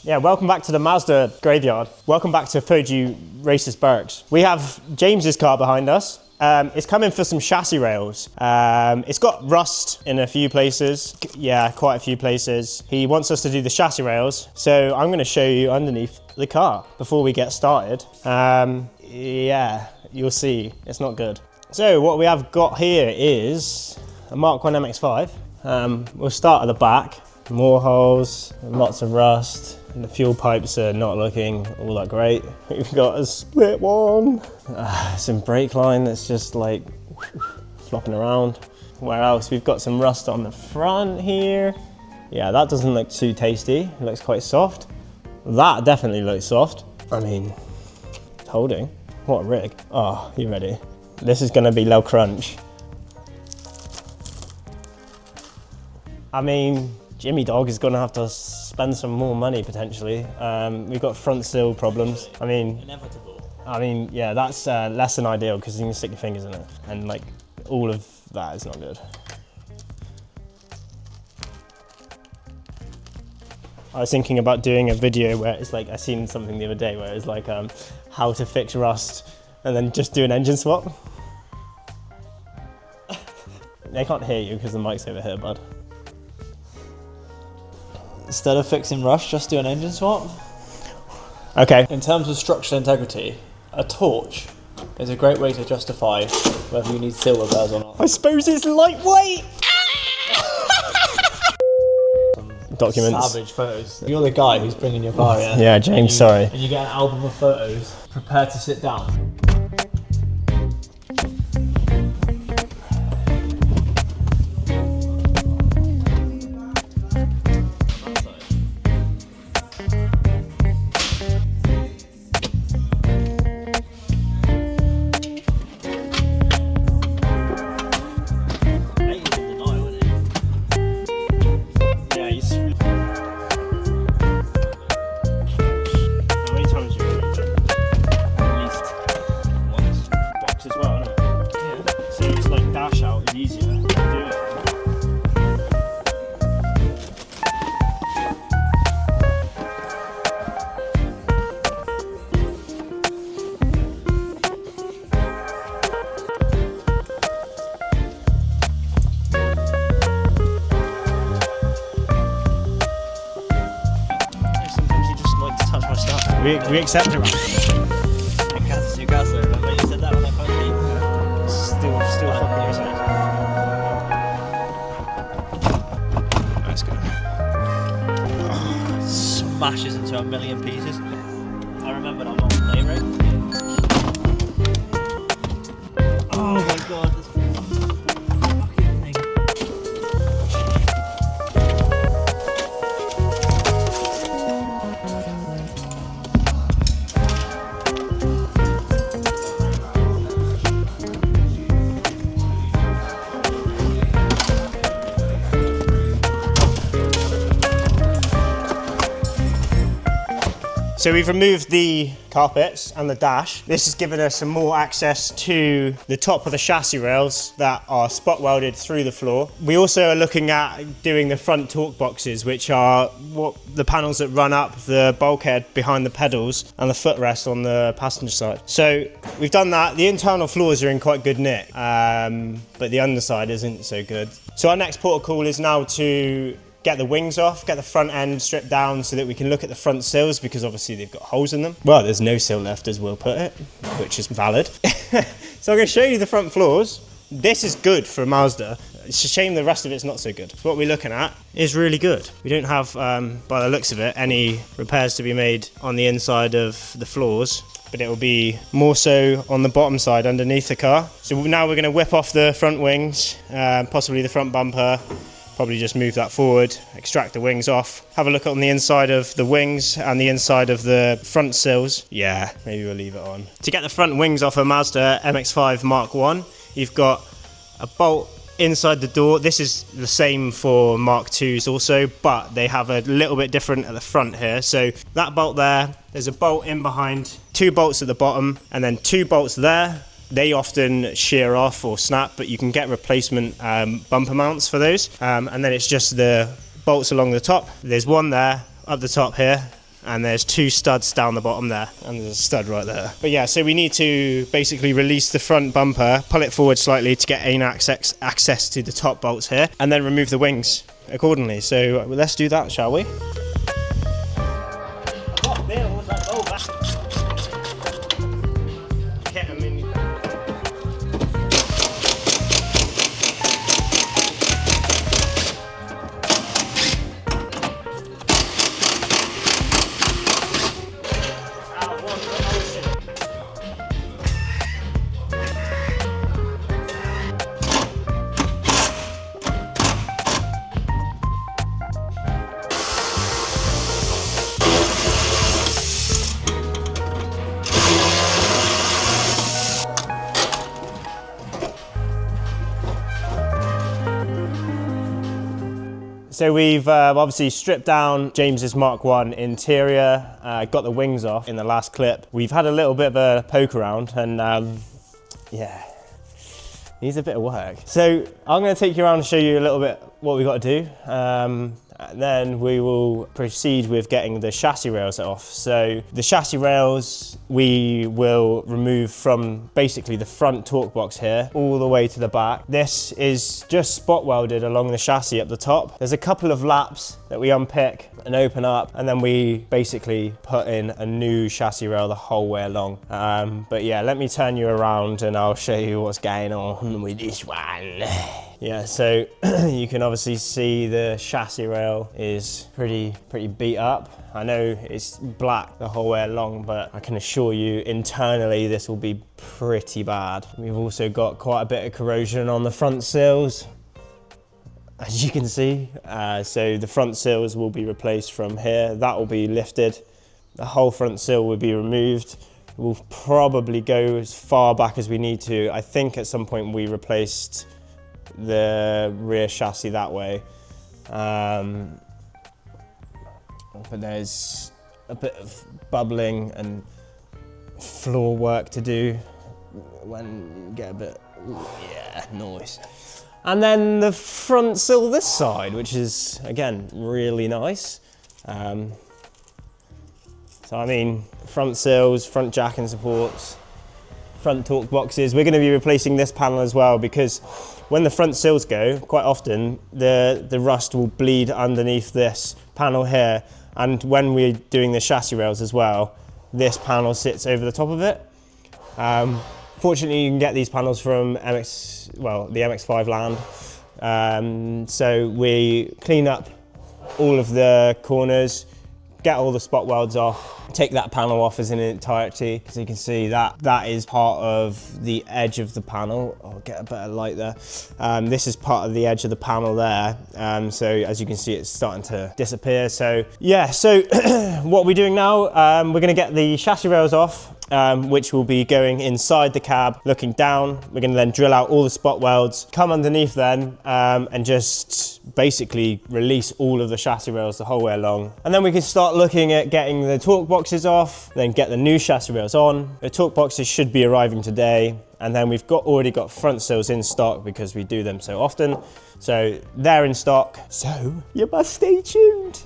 Yeah, welcome back to the Mazda graveyard. Welcome back to Foju Racers Barracks. We have James's car behind us. It's coming for some chassis rails. It's got rust in a few places. Yeah, quite a few places. He wants us to do the chassis rails. So I'm gonna show you underneath the car before we get started. Yeah, you'll see, it's not good. So what we have got here is a Mark 1 MX5. We'll start at the back. More holes, lots of rust. And the fuel pipes are not looking all that great. We've got a split one. Some brake line that's just like flopping around. Where else? We've got some rust on the front here. Yeah, that doesn't look too tasty. It looks quite soft. That definitely looks soft. I mean, it's holding. What a rig. Oh, you ready? This is gonna be low crunch. I mean, Jimmy Dog is gonna have to spend some more money potentially. We've got front sill problems. I mean, inevitable. I mean, yeah, that's less than ideal because you can stick your fingers in it, and like all of that is not good. I was thinking about doing a video where it's like I seen something the other day where it's like how to fix rust, and then just do an engine swap. They can't hear you because the mic's over here, bud. Instead of fixing rust, just do an engine swap. Okay. In terms of structural integrity, a torch is a great way to justify whether you need sill repairs or not. I suppose it's lightweight. Documents. Savage photos. You're the guy who's bringing your car here. Yeah, James, sorry. And you get an album of photos. Prepare to sit down. We accept it. You guys remember you said that when I phoned you? Still fucking yourself. Let's go. Smashes into a million pieces. I remember I'm on play rate. Oh my god, this fucking thing. So we've removed the carpets and the dash. This has given us some more access to the top of the chassis rails that are spot welded through the floor. We also are looking at doing the front torque boxes, which are the panels that run up the bulkhead behind the pedals and the footrest on the passenger side. So we've done that. The internal floors are in quite good nick, but the underside isn't so good. So our next port of call is now to get the wings off, get the front end stripped down so that we can look at the front sills, because obviously they've got holes in them. Well, there's no sill left, as Will put it, which is valid. So I'm going to show you the front floors. This is good for a Mazda. It's a shame the rest of it's not so good. So what we're looking at is really good. We don't have, by the looks of it, any repairs to be made on the inside of the floors, but it will be more so on the bottom side underneath the car. So now we're going to whip off the front wings, possibly the front bumper. Probably just move that forward, extract the wings off, have a look on the inside of the wings and the inside of the front sills. Yeah, maybe we'll leave it on. To get the front wings off a Mazda MX5 Mark 1, you've got a bolt inside the door. This is the same for Mark 2s also, but they have a little bit different at the front here. So that bolt there's a bolt in behind, 2 bolts at the bottom, and then 2 bolts there. They often shear off or snap, but you can get replacement bumper mounts for those. And then it's just the bolts along the top. There's one there up the top here, and there's 2 studs down the bottom there, and there's a stud right there. But yeah, so we need to basically release the front bumper, pull it forward slightly to get access to the top bolts here, and then remove the wings accordingly. So let's do that, shall we? So we've obviously stripped down James's Mark 1 interior, got the wings off in the last clip. We've had a little bit of a poke around and yeah, needs a bit of work. So I'm going to take you around and show you a little bit what we've got to do. And then we will proceed with getting the chassis rails off. So the chassis rails we will remove from basically the front torque box here all the way to the back. This is just spot welded along the chassis at the top. There's a couple of laps that we unpick and open up, and then we basically put in a new chassis rail the whole way along. But yeah, let me turn you around and I'll show you what's going on with this one. Yeah, so you can obviously see the chassis rail is pretty beat up. I know it's black the whole way along, but I can assure you internally this will be pretty bad. We've also got quite a bit of corrosion on the front sills, as you can see. So the front sills will be replaced from here. That will be lifted. The whole front sill will be removed. We'll probably go as far back as we need to. I think at some point we replaced the rear chassis that way, but there's a bit of bubbling and floor work to do when you get a bit, yeah, noise. And then the front sill this side, which is again really nice. So I mean, front sills, front jacking supports, front torque boxes. We're going to be replacing this panel as well, because when the front sills go, quite often the rust will bleed underneath this panel here, and when we're doing the chassis rails as well, this panel sits over the top of it. Fortunately, you can get these panels from the MX5 land. So we clean up all of the corners, get all the spot welds off, take that panel off as an entirety. So you can see that is part of the edge of the panel. I'll get a better light there. This is part of the edge of the panel there. So as you can see, it's starting to disappear. So yeah, so what we're doing now, we're gonna get the chassis rails off, which will be going inside the cab, looking down. We're gonna then drill out all the spot welds, come underneath then, and just basically release all of the chassis rails the whole way along. And then we can start looking at getting the torque boxes off, then get the new chassis rails on. The torque boxes should be arriving today. And then we've already got front sills in stock because we do them so often. So they're in stock. So you must stay tuned.